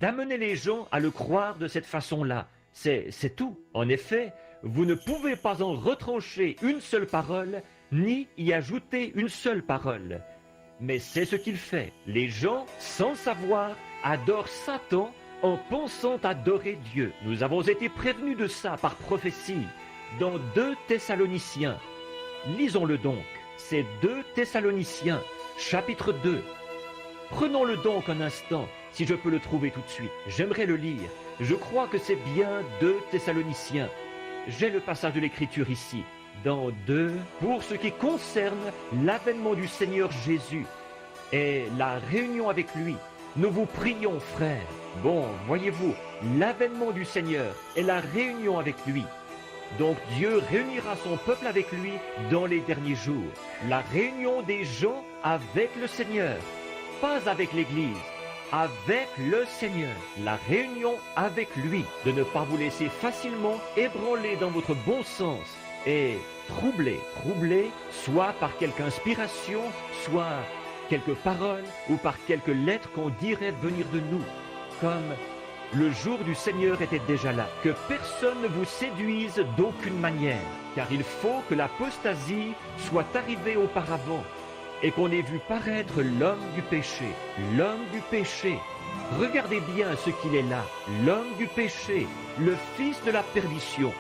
d'amener les gens à le croire de cette façon-là. C'est tout. En effet, vous ne pouvez pas en retrancher une seule parole, ni y ajouter une seule parole. Mais c'est ce qu'il fait. Les gens, sans savoir, adorent Satan en pensant adorer Dieu. Nous avons été prévenus de ça par prophétie dans 2 Thessaloniciens. Lisons-le donc. C'est 2 Thessaloniciens, chapitre 2. Prenons-le donc un instant, si je peux le trouver tout de suite. J'aimerais le lire. Je crois que c'est bien 2 Thessaloniciens. J'ai le passage de l'Écriture ici. Dans 2, pour ce qui concerne l'avènement du Seigneur Jésus et la réunion avec lui, nous vous prions, frères. Bon, voyez-vous, l'avènement du Seigneur et la réunion avec lui. Donc Dieu réunira son peuple avec lui dans les derniers jours. La réunion des gens avec le Seigneur, pas avec l'Église, avec le Seigneur. La réunion avec lui, de ne pas vous laisser facilement ébranler dans votre bon sens et troublé, soit par quelque inspiration, soit quelques paroles ou par quelques lettres qu'on dirait venir de nous, comme le jour du Seigneur était déjà là. Que personne ne vous séduise d'aucune manière, car il faut que l'apostasie soit arrivée auparavant et qu'on ait vu paraître l'homme du péché. L'homme du péché. Regardez bien ce qu'il est là. L'homme du péché, le fils de la perdition.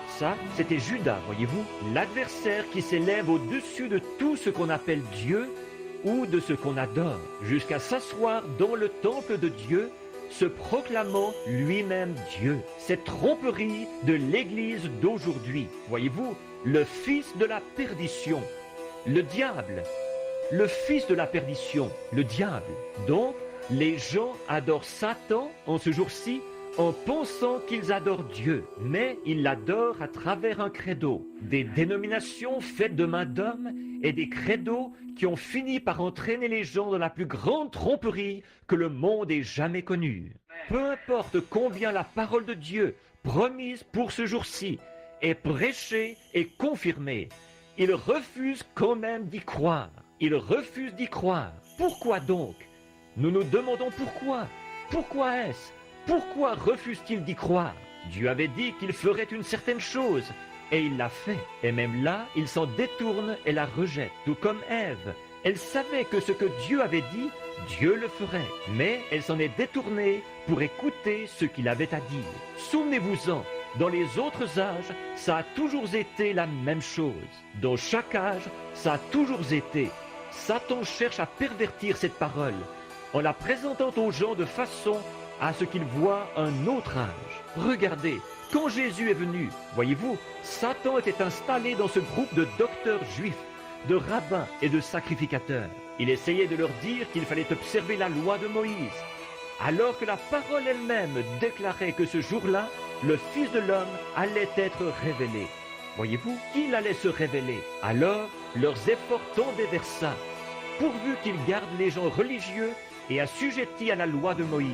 Ça, c'était Judas, voyez-vous, l'adversaire qui s'élève au-dessus de tout ce qu'on appelle Dieu ou de ce qu'on adore, jusqu'à s'asseoir dans le temple de Dieu, se proclamant lui-même Dieu. Cette tromperie de l'Église d'aujourd'hui, voyez-vous, le fils de la perdition, le diable, le fils de la perdition, le diable. Donc, les gens adorent Satan en ce jour-ci en pensant qu'ils adorent Dieu, mais ils l'adorent à travers un credo, des dénominations faites de main d'homme et des credos qui ont fini par entraîner les gens dans la plus grande tromperie que le monde ait jamais connue. Peu importe combien la parole de Dieu, promise pour ce jour-ci, est prêchée et confirmée, ils refusent quand même d'y croire. Ils refusent d'y croire. Pourquoi donc? Nous nous demandons pourquoi. Pourquoi est-ce? Pourquoi refuse-t-il d'y croire? Dieu avait dit qu'il ferait une certaine chose, et il l'a fait. Et même là, il s'en détourne et la rejette, tout comme Ève. Elle savait que ce que Dieu avait dit, Dieu le ferait, mais elle s'en est détournée pour écouter ce qu'il avait à dire. Souvenez-vous-en, dans les autres âges, ça a toujours été la même chose. Dans chaque âge, ça a toujours été. Satan cherche à pervertir cette parole, en la présentant aux gens de façon à ce qu'ils voient un autre âge. Regardez, quand Jésus est venu, voyez-vous, Satan était installé dans ce groupe de docteurs juifs, de rabbins et de sacrificateurs. Il essayait de leur dire qu'il fallait observer la loi de Moïse, alors que la parole elle-même déclarait que ce jour-là, le Fils de l'homme allait être révélé. Voyez-vous, qu'il allait se révéler. Alors, leurs efforts tendaient vers ça, pourvu qu'ils gardent les gens religieux et assujettis à la loi de Moïse.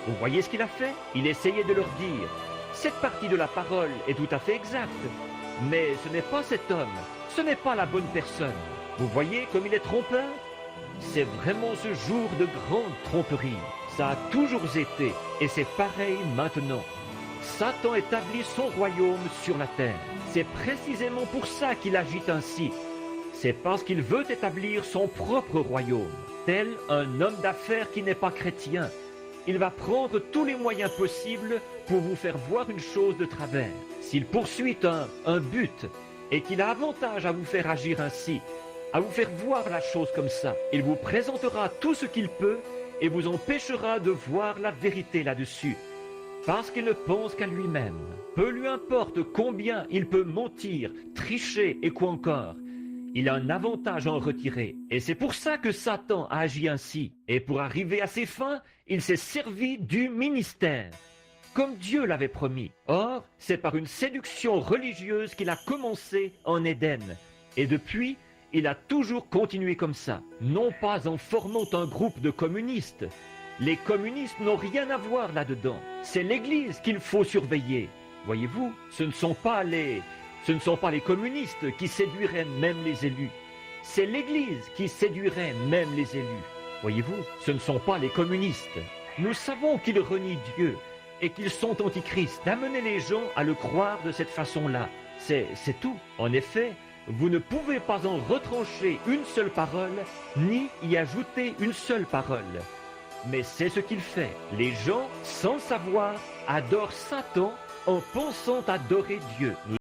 Vous voyez ce qu'il a fait? Il essayait de leur dire, cette partie de la parole est tout à fait exacte, mais ce n'est pas cet homme, ce n'est pas la bonne personne. Vous voyez comme il est trompeur? C'est vraiment ce jour de grande tromperie. Ça a toujours été, et c'est pareil maintenant. Satan établit son royaume sur la terre. C'est précisément pour ça qu'il agit ainsi. C'est parce qu'il veut établir son propre royaume. Tel un homme d'affaires qui n'est pas chrétien, il va prendre tous les moyens possibles pour vous faire voir une chose de travers. S'il poursuit un but et qu'il a avantage à vous faire agir ainsi, à vous faire voir la chose comme ça, il vous présentera tout ce qu'il peut et vous empêchera de voir la vérité là-dessus, parce qu'il ne pense qu'à lui-même. Peu lui importe combien il peut mentir, tricher et quoi encore. Il a un avantage à en retirer. Et c'est pour ça que Satan a agi ainsi. Et pour arriver à ses fins, il s'est servi du ministère, comme Dieu l'avait promis. Or, c'est par une séduction religieuse qu'il a commencé en Éden. Et depuis, il a toujours continué comme ça. Non pas en formant un groupe de communistes. Les communistes n'ont rien à voir là-dedans. C'est l'Église qu'il faut surveiller. Voyez-vous, ce ne sont pas les communistes qui séduiraient même les élus. C'est l'Église qui séduirait même les élus. Voyez-vous, ce ne sont pas les communistes. Nous savons qu'ils renient Dieu et qu'ils sont antichrist. Amenez les gens à le croire de cette façon-là. C'est tout. En effet, vous ne pouvez pas en retrancher une seule parole, ni y ajouter une seule parole. Mais c'est ce qu'il fait. Les gens, sans savoir, adorent Satan en pensant adorer Dieu.